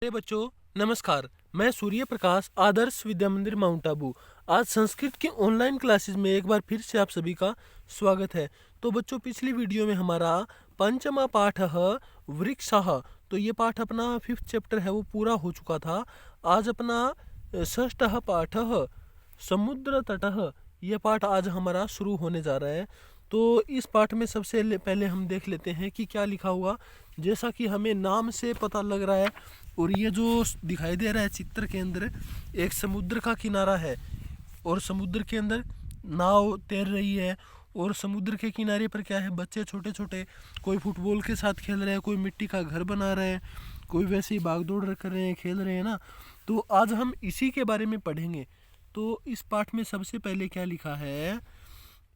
बच्चों नमस्कार। मैं सूर्य प्रकाश आदर्श विद्या मंदिर माउंट आबू आज संस्कृत के ऑनलाइन क्लासेस में एक बार फिर से आप सभी का स्वागत है। तो बच्चों पिछली वीडियो में हमारा पंचमा पाठ वृक्षः, तो ये पाठ अपना 5th चैप्टर है वो पूरा हो चुका था। आज अपना 6ठ पाठ समुद्र तटः, ये पाठ आज हमारा शुरू होने जा रहा है। तो इस पाठ में सबसे पहले हम देख लेते हैं कि क्या लिखा हुआ। जैसा कि हमें नाम से पता लग रहा है और ये जो दिखाई दे रहा है चित्र के अंदर, एक समुद्र का किनारा है और समुद्र के अंदर नाव तैर रही है और समुद्र के किनारे पर क्या है, बच्चे छोटे छोटे, कोई फुटबॉल के साथ खेल रहे हैं, कोई मिट्टी का घर बना रहे हैं, कोई वैसे ही भागदौड़ कर रहे हैं, खेल रहे हैं ना। तो आज हम इसी के बारे में पढ़ेंगे। तो इस पाठ में सबसे पहले क्या लिखा है,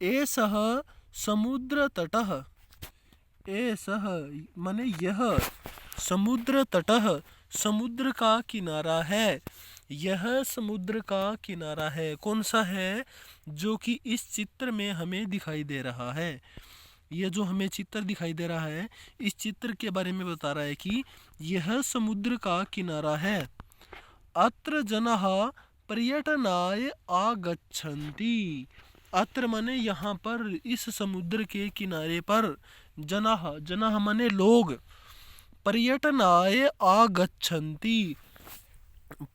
एषः समुद्र तटः, एषः माने यह, समुद्र तटः समुद्र का किनारा है, यह समुद्र का किनारा है। कौन सा है? जो कि इस चित्र में हमें दिखाई दे रहा है। यह जो हमें चित्र दिखाई दे रहा है, इस चित्र के बारे में बता रहा है कि यह समुद्र का किनारा है। अत्र जनाः पर्यटनाय आगच्छन्ति, अत्र माने यहाँ पर, इस समुद्र के किनारे पर, जनाः, जनाः माने लोग, पर्यटनाय आगच्छन्ति,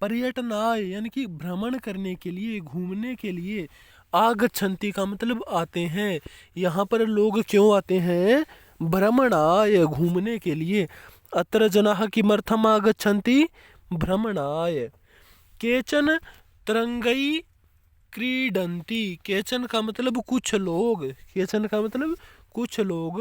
पर्यटनाय यानी कि भ्रमण करने के लिए, घूमने के लिए, आगच्छन्ति का मतलब आते हैं। यहाँ पर लोग क्यों आते हैं? भ्रमणाय, घूमने के लिए। अत्र जनाः किमर्थम् आगच्छन्ति? भ्रमणाय। केचन तरंगै क्रीडन्ति, केचन का मतलब कुछ लोग, केचन का मतलब कुछ लोग,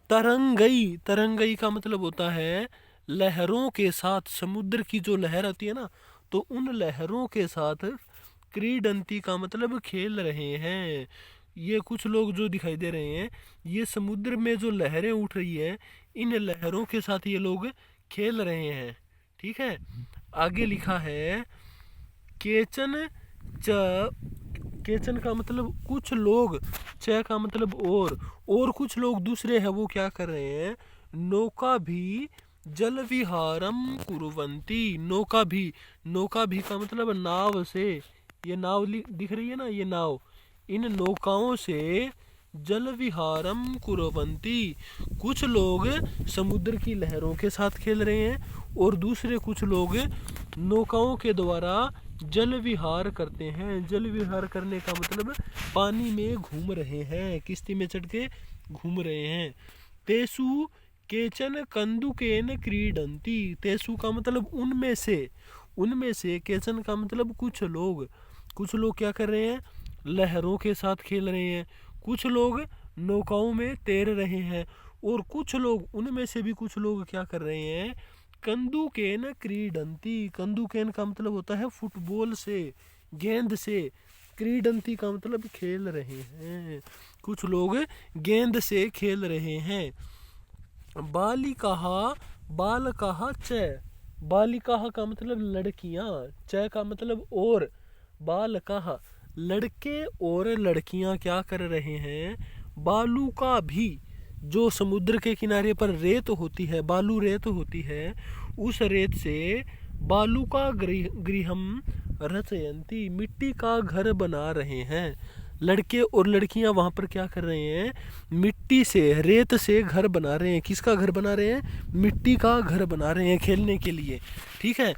तरंगई, तरंगई का मतलब होता है लहरों के साथ, समुद्र की जो लहर आती है ना, तो उन लहरों के साथ, क्रीडंती का मतलब खेल रहे हैं। ये कुछ लोग जो दिखाई दे रहे हैं, ये समुद्र में जो लहरें उठ रही है, इन लहरों के साथ ये लोग खेल रहे हैं। ठीक है, आगे लिखा है केचन च, केचन का मतलब कुछ लोग, च का मतलब और कुछ लोग दूसरे हैं, वो क्या कर रहे हैं? नौका भी जल विहारम कुर्वन्ति, नौका भी, नौका भी का मतलब नाव से, ये नाव दिख रही है ना, ये नाव, इन नौकाओं से जल विहारम कुर्वन्ति, कुछ लोग समुद्र की लहरों के साथ खेल रहे हैं और दूसरे कुछ लोग नौकाओं के द्वारा जल विहार करते हैं। जल विहार करने का मतलब पानी में घूम रहे हैं, किश्ती में चढ़ के घूम रहे हैं। तेसु केचन कंदुकेन क्रीडन्ति, तेसु का मतलब उनमें से, उनमें से, केचन का मतलब कुछ लोग, कुछ लोग क्या कर रहे हैं? लहरों के साथ खेल रहे हैं, कुछ लोग नौकाओं में तैर रहे हैं और कुछ लोग, उनमें से भी कुछ लोग क्या कर रहे हैं? कंदुकेन क्रीडन्ति, कंदुकेन का मतलब होता है फुटबॉल से, गेंद से, क्रीडन्ति का मतलब खेल रहे हैं, कुछ लोग गेंद से खेल रहे हैं। बालिकाः बालकाः च, बालिकाः का मतलब लड़कियां, च का मतलब और, बालकाः लड़के और लड़कियां क्या कर रहे हैं? बालू का भी, जो समुद्र के किनारे पर रेत होती है, बालू रेत होती है, उस रेत से बालू का गृहम रचयन्ति, मिट्टी का घर बना रहे हैं। लड़के और लड़कियां वहां पर क्या कर रहे हैं? मिट्टी से, रेत से घर बना रहे हैं। किसका घर बना रहे हैं? मिट्टी का घर बना रहे हैं खेलने के लिए। ठीक है,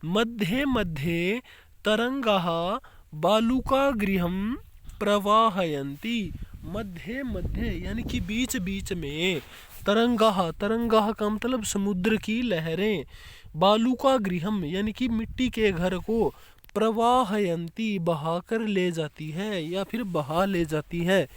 मध्ये मध्ये तरंगाः बालुका गृहम प्रवाहयन्ति, मध्य मध्य यानी कि बीच बीच में, तरंगाः, तरंगाः का मतलब समुद्र की लहरें, बालुका गृहम यानी कि मिट्टी के घर को, प्रवाहयन्ति बहाकर ले जाती है या फिर बहा ले जाती है।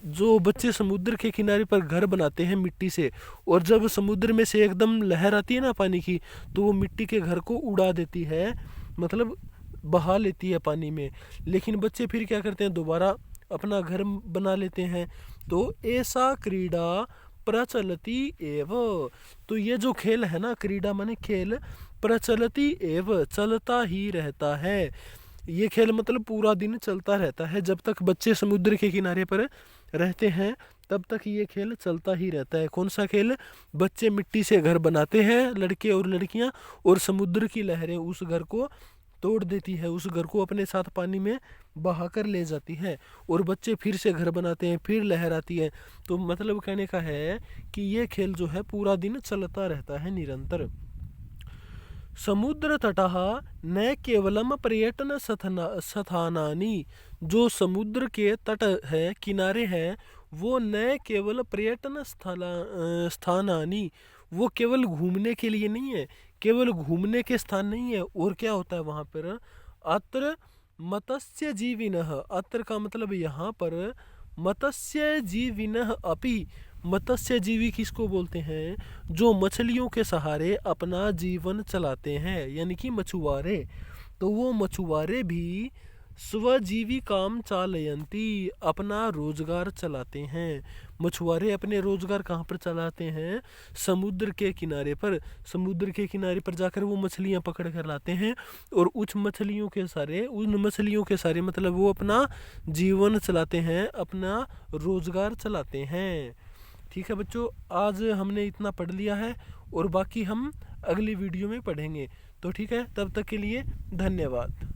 जो बच्चे समुद्र के किनारे पर घर बनाते हैं मिट्टी से, और जब समुद्र में से एकदम लहर आती है ना पानी की, तो वो मिट्टी के घर को उड़ा देती है, मतलब बहा लेती है पानी में। लेकिन बच्चे फिर क्या करते हैं? दोबारा अपना घर बना लेते हैं। तो ऐसा क्रीड़ा प्रचलति एव, तो ये जो खेल है ना, क्रीड़ा माने खेल, प्रचलति एव चलता ही रहता है। ये खेल मतलब पूरा दिन चलता रहता है, जब तक बच्चे समुद्र के किनारे पर रहते हैं तब तक ये खेल चलता ही रहता है। कौन सा खेल? बच्चे मिट्टी से घर बनाते हैं, लड़के और लड़कियां, और समुद्र की लहरें उस घर को तोड़ देती है, उस घर को अपने साथ पानी में बहा कर ले जाती है, और बच्चे फिर से घर बनाते हैं, फिर लहर आती है। तो मतलब कहने का है कि ये खेल जो है पूरा दिन चलता रहता है निरंतर। समुद्र तटः न केवलम पर्यटन स्थानानि, जो समुद्र के तट है, किनारे हैं, वो न केवल पर्यटन स्थानानि, वो केवल घूमने के लिए नहीं है, केवल घूमने के स्थान नहीं है। और क्या होता है वहाँ पर? अत्र मत्स्य जीविनः, अत्र का मतलब यहाँ पर मत्स्य जीविनः अपि, मत्स्य जीवी किसको बोलते हैं? जो मछलियों के सहारे अपना जीवन चलाते हैं, यानी कि मछुआरे। तो वो मछुआरे भी स्वजीवी काम चालयंती, अपना रोजगार चलाते हैं। मछुआरे अपने रोजगार कहाँ पर चलाते हैं? समुद्र के किनारे पर। समुद्र के किनारे पर जाकर वो मछलियाँ पकड़ कर लाते हैं, और उन मछलियों के सारे मतलब वो अपना जीवन चलाते हैं, अपना रोजगार चलाते हैं। ठीक है बच्चों, आज हमने इतना पढ़ लिया है, और बाकी हम अगली वीडियो में पढ़ेंगे। तो ठीक है, तब तक के लिए धन्यवाद।